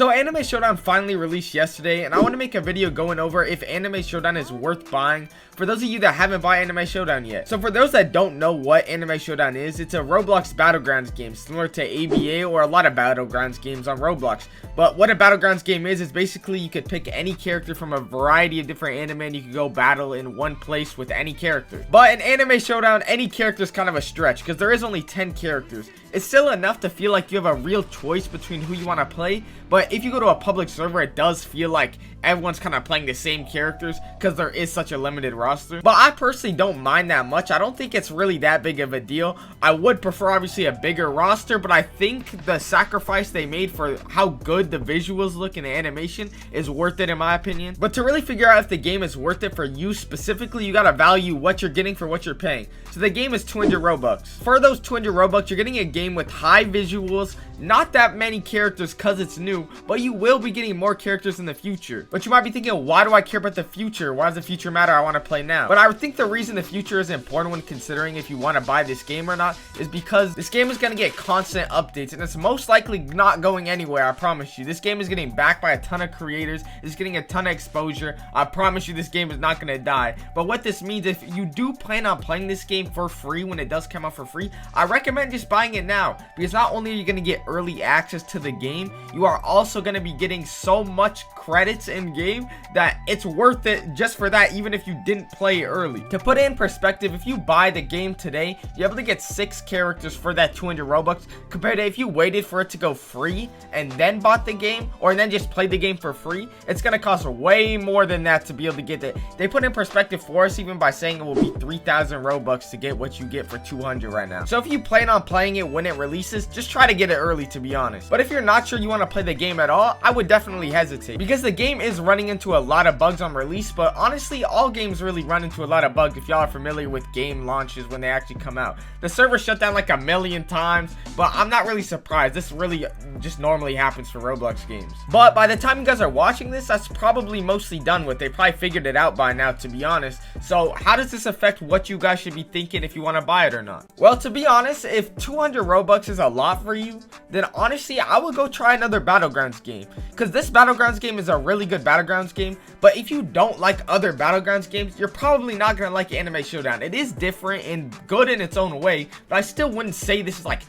So Anime Showdown finally released yesterday, and I want to make a video going over if Anime Showdown is worth buying for those of you that haven't bought Anime Showdown yet. So for those that don't know what Anime Showdown is, it's a Roblox Battlegrounds game similar to ABA or a lot of Battlegrounds games on Roblox. But what a Battlegrounds game is basically you could pick any character from a variety of different anime and you could go battle in one place with any character. But in Anime Showdown, any character is kind of a stretch because there is only 10 characters. It's still enough to feel like you have a real choice between who you want to play, but if you go to a public server, it does feel like everyone's kind of playing the same characters because there is such a limited roster. But I personally don't mind that much. I don't think it's really that big of a deal. I would prefer obviously a bigger roster, but I think the sacrifice they made for how good the visuals look in the animation is worth it in my opinion. But to really figure out if the game is worth it for you specifically, you gotta value what you're getting for what you're paying. So the game is 200 Robux. For those 200 Robux, you're getting a game with high visuals, not that many characters because it's new, but you will be getting more characters in the future. But you might be thinking, why do I care about the future? Why does the future matter? I want to play now. But I think the reason the future is important when considering if you want to buy this game or not is because this game is going to get constant updates and it's most likely not going anywhere. I promise you. This game is getting backed by a ton of creators. It's getting a ton of exposure. I promise you this game is not going to die. But what this means, if you do plan on playing this game for free when it does come out for free, I recommend just buying it now, because not only are you going to get early access to the game, you are also going to be getting so much credits in game that it's worth it just for that, even if you didn't play early. To put it in perspective, if you buy the game today, you're able to get 6 characters for that 200 Robux, compared to if you waited for it to go free and then bought the game, or then just played the game for free, it's going to cost way more than that to be able to get it. They put in perspective for us even by saying it will be 3,000 Robux to get what you get for 200 right now. So if you plan on playing it when it releases, just try to get it early, to be honest. But if you're not sure you want to play the game at all, I would definitely hesitate, because the game is running into a lot of bugs on release. But honestly, all games really run into a lot of bugs if y'all are familiar with game launches when they actually come out. The server shut down like a million times, but I'm not really surprised. This really just normally happens for Roblox games. But by the time you guys are watching this, that's probably mostly done with. They probably figured it out by now, to be honest. So how does this affect what you guys should be thinking if you want to buy it or not? Well, to be honest, if 200 Robux is a lot for you, then honestly I would go try another Battlegrounds game, because this Battlegrounds game is a really good Battlegrounds game. But if you don't like other Battlegrounds games, you're probably not gonna like Anime Showdown. It is different and good in its own way, but I still wouldn't say this is like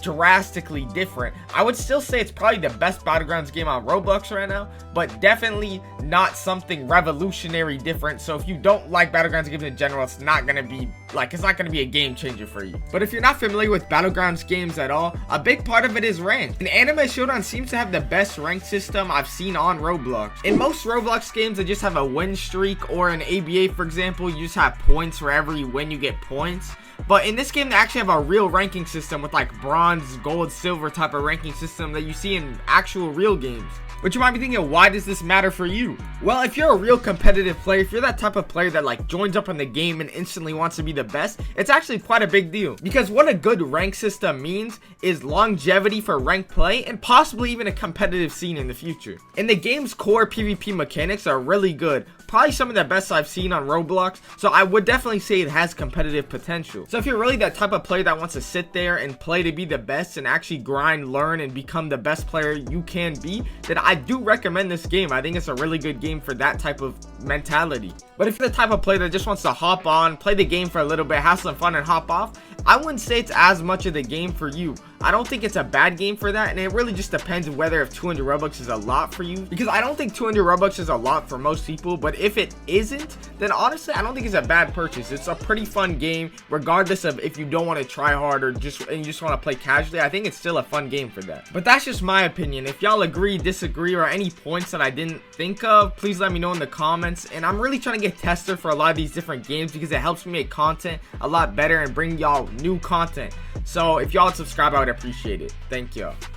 drastically different. I would still say it's probably the best Battlegrounds game on Roblox right now, but definitely not something revolutionary different. So if you don't like Battlegrounds games in general, it's not gonna be a game changer for you. But if you're not familiar with Battlegrounds games at all, a big part of it is rank. And Anime Showdown seems to have the best rank system I've seen on Roblox. In most Roblox games, they just have a win streak, or in ABA, for example, you just have points. For every win, you get points. But in this game, they actually have a real ranking system with like bronze, gold, silver type of ranking system that you see in actual real games. But you might be thinking, why does this matter for you? Well, if you're a real competitive player, if you're that type of player that like joins up in the game and instantly wants to be the best, it's actually quite a big deal. Because what a good rank system means is longevity for ranked play and possibly even a competitive scene in the future. And the game's core PvP mechanics are really good. Probably some of the best I've seen on Roblox, so I would definitely say it has competitive potential. So if you're really that type of player that wants to sit there and play to be the best and actually grind, learn, and become the best player you can be, then I do recommend this game. I think it's a really good game for that type of mentality. But if you're the type of player that just wants to hop on, play the game for a little bit, have some fun, and hop off, I wouldn't say it's as much of the game for you. I don't think it's a bad game for that, and it really just depends whether if 200 Robux is a lot for you, because I don't think 200 Robux is a lot for most people. But if it isn't, then honestly I don't think it's a bad purchase. It's a pretty fun game regardless of if you don't want to try hard or you just want to play casually. I think it's still a fun game for that. But that's just my opinion. If y'all agree, disagree, or any points that I didn't think of, please let me know in the comments. And I'm really trying to get tested for a lot of these different games because it helps me make content a lot better and bring y'all new content. So if y'all subscribe, I would appreciate it. Thank you.